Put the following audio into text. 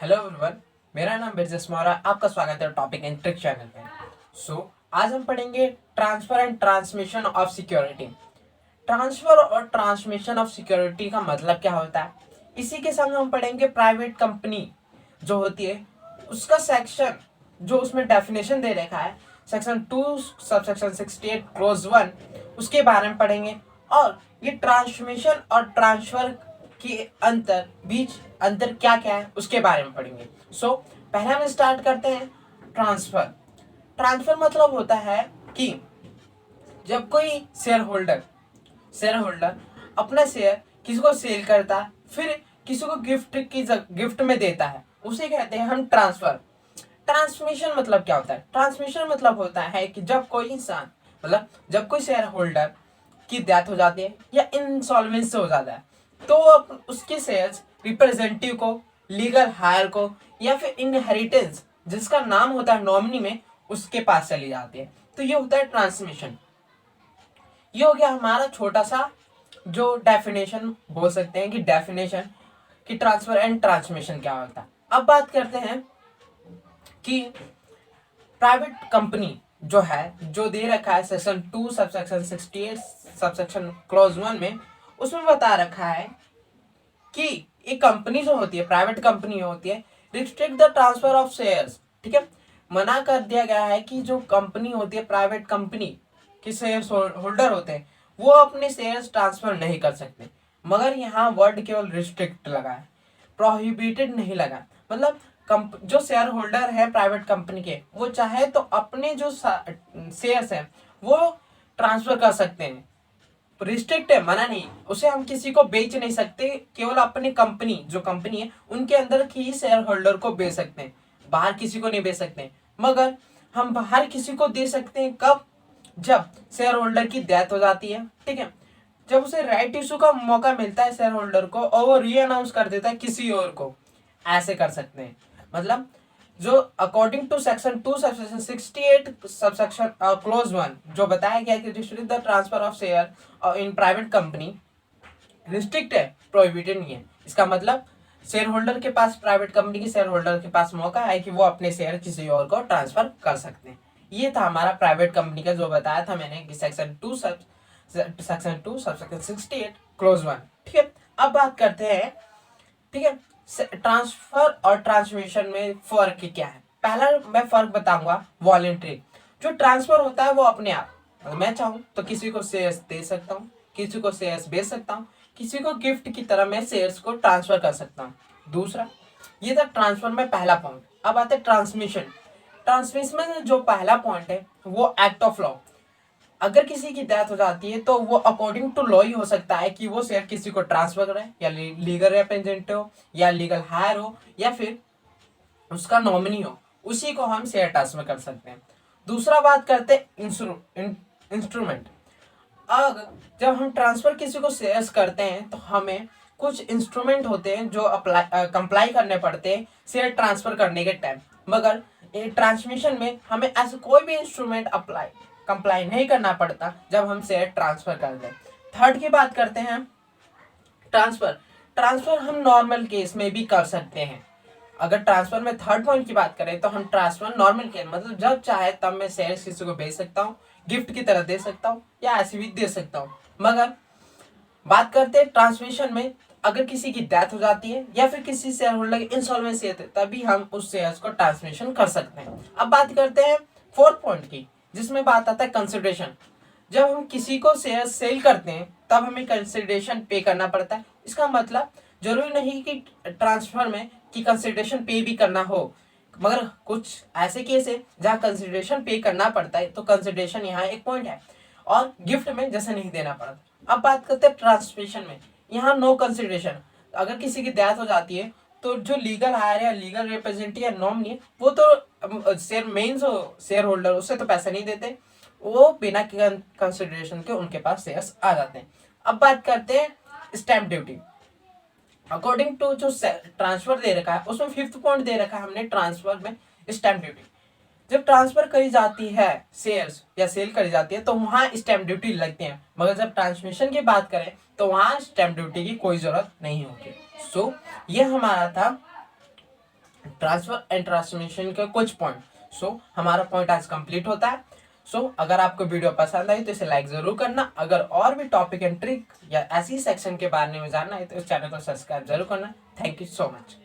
Hello everyone. मेरा नाम बिरजस मौर्य, आपका स्वागत है टॉपिक एंड ट्रिक चैनल में। आज हम पढ़ेंगे transfer and transmission of security. Transfer और ट्रांसमिशन ऑफ सिक्योरिटी का मतलब क्या होता है, इसी के संग हम पढ़ेंगे प्राइवेट कंपनी जो होती है उसका सेक्शन, जो उसमें डेफिनेशन दे रखा है सेक्शन 2 सबसेक्शन 68 क्लोज 1, उसके बारे में पढ़ेंगे। और ये ट्रांसमिशन और ट्रांसफर के अंतर क्या क्या है उसके बारे में पढ़ेंगे। पहले हम स्टार्ट करते हैं ट्रांसफर। ट्रांसफर मतलब होता है कि जब कोई शेयर होल्डर अपना शेयर किसी को सेल करता है, फिर किसी को गिफ्ट में देता है, उसे कहते हैं हम ट्रांसफर। ट्रांसमिशन मतलब क्या होता है? ट्रांसमिशन मतलब होता है कि जब कोई इंसान, मतलब जब कोई शेयर होल्डर की डेथ हो जाती है या इंसॉल्वेंसी हो जाता है, तो उसके शेयर्स रिप्रेजेंटेटिव को, लीगल हायर को, या फिर इनहेरिटेंस जिसका नाम होता है नॉमिनी में, उसके पास चली जाती है। तो ये होता है ट्रांसमिशन। ये हो गया हमारा छोटा सा जो डेफिनेशन बोल सकते हैं कि डेफिनेशन कि ट्रांसफर एंड ट्रांसमिशन क्या होता है। अब बात करते हैं कि प्राइवेट कंपनी जो है, जो दे रखा है सेक्शन 2 सबसेक्शन 68 सबसेक्शन क्लॉज 1 में, उसमें बता रखा है कि एक कंपनी जो होती है, प्राइवेट कंपनी होती है, restrict the transfer of shares. ठीक है, मना कर दिया गया है कि जो कंपनी होती है, प्राइवेट कंपनी के शेयर होल्डर होते हैं, वो अपने शेयर्स ट्रांसफर नहीं कर सकते। मगर यहाँ वर्ड केवल रिस्ट्रिक्ट लगा है, प्रोहिबिटेड नहीं लगा। मतलब जो शेयर होल्डर है प्राइवेट कंपनी के, वो चाहे तो अपने जो शेयर्स हैं वो ट्रांसफर कर सकते हैं। रिस्ट्रिक्ट है, मना नहीं, उसे हम किसी को बेच नहीं सकते, केवल अपनी कंपनी, जो कंपनी है उनके अंदर की ही शेयर होल्डर को बेच सकते हैं, बाहर किसी को नहीं बेच सकते। मगर हम बाहर किसी को दे सकते हैं कब? जब शेयर होल्डर की डेथ हो जाती है। ठीक है, जब उसे राइट इशू का मौका मिलता है शेयर होल्डर को, और वो री अनाउंस कर देता है किसी और को, ऐसे कर सकते हैं। मतलब जो according to section 2 subsection 68 subsection clause 1 जो बताया गया कि restrict the transfer of share in private company, restrict है, प्रोहिबिटेड नहीं है। इसका मतलब शेयर होल्डर के पास, प्राइवेट कंपनी के शेयर होल्डर के पास मौका है कि वो अपने शेयर किसी और को ट्रांसफर कर सकते हैं। ये था हमारा प्राइवेट कंपनी का, जो बताया था मैंने कि सेक्शन 2 सबसेक्शन 68 क्लोज 1। ठीक है, अब बात करते हैं, ठीक है, ट्रांसफर और ट्रांसमिशन में फर्क क्या है। पहला मैं फर्क बताऊंगा, वॉलेंट्री। जो ट्रांसफर होता है वो अपने आप, अगर मैं चाहूँ तो किसी को शेयर्स दे सकता हूँ, किसी को शेयर्स बेच सकता हूँ, किसी को गिफ्ट की तरह मैं शेयर्स को ट्रांसफर कर सकता हूँ। दूसरा, ये था ट्रांसफर में पहला पॉइंट। अब आते हैं ट्रांसमिशन। ट्रांसमिशन में जो पहला पॉइंट है वो एक्ट ऑफ लॉ। अगर किसी की डेथ हो जाती है तो वो अकॉर्डिंग टू लॉ ही हो सकता है कि वो शेयर किसी को ट्रांसफर करे, या लीगल रिप्रेजेंटेटिव हो, या लीगल हायर हो, या फिर उसका नॉमिनी हो, उसी को हम शेयर ट्रांसफर कर सकते हैं। दूसरा बात करते हैं इंस्ट्रूमेंट। अगर जब हम ट्रांसफर किसी को शेयर्स करते हैं तो हमें कुछ इंस्ट्रूमेंट होते हैं जो अप्लाई कंप्लाई करने पड़ते हैं शेयर ट्रांसफर करने के टाइम। मगर ट्रांसमिशन में हमें ऐसे कोई भी इंस्ट्रूमेंट अप्लाई कंप्लाई नहीं करना पड़ता जब हम शेयर ट्रांसफर करते हैं। थर्ड की बात करते हैं, ट्रांसफर। ट्रांसफर हम नॉर्मल केस में भी कर सकते हैं। अगर ट्रांसफर में थर्ड पॉइंट की बात करें तो हम ट्रांसफर नॉर्मल केस, मतलब जब चाहे तब मैं शेयर्स किसी को बेच सकता हूँ, गिफ्ट की तरह दे सकता हूँ, या ऐसे भी दे सकता हूँ। मगर बात करते हैं ट्रांसमिशन में, अगर किसी की डेथ हो जाती है या फिर किसी शेयर होल्डर की इंसॉल्वेंसी है, तभी हम उस शेयर्स को ट्रांसमिशन कर सकते हैं। अब बात करते हैं फोर्थ पॉइंट की, जिसमें बात आता है कंसिडरेशन। जब हम किसी को शेयर सेल करते हैं तब हमें कंसिडरेशन पे करना पड़ता है। इसका मतलब जरूरी नहीं कि ट्रांसफर में कि कंसिडरेशन पे भी करना हो, मगर कुछ ऐसे केस है जहाँ कंसिडरेशन पे करना पड़ता है, तो कंसिडरेशन यहाँ एक पॉइंट है, और गिफ्ट में जैसे नहीं देना पड़ता। अब बात करते हैं ट्रांसमिशन में, यहाँ नो कंसिडरेशन। अगर किसी की डेथ हो जाती है तो जो लीगल हायर या लीगल रिप्रेजेंटेटिव या नॉमिनी है, वो तो शेयर मेन जो शेयर होल्डर उससे तो पैसा नहीं देते, वो बिना कंसिडरेशन के उनके पास शेयर्स आ जाते हैं। अब बात करते हैं स्टैंप ड्यूटी। अकॉर्डिंग टू जो ट्रांसफर दे रखा है उसमें फिफ्थ पॉइंट दे रखा है हमने ट्रांसफर में, स्टैंप ड्यूटी। जब ट्रांसफर करी जाती है शेयर्स या सेल करी जाती है तो वहां स्टैंप ड्यूटी लगती है, मगर जब ट्रांसमिशन की बात करें तो वहां स्टैंप ड्यूटी की कोई जरूरत नहीं होती। ये हमारा था ट्रांसफर एंड ट्रांसमिशन के कुछ पॉइंट। सो हमारा पॉइंट आज कंप्लीट होता है। सो अगर आपको वीडियो पसंद आई तो इसे लाइक जरूर करना। अगर और भी टॉपिक एंड ट्रिक या ऐसी सेक्शन के बारे में जानना है तो इस चैनल को सब्सक्राइब जरूर करना। Thank you so much.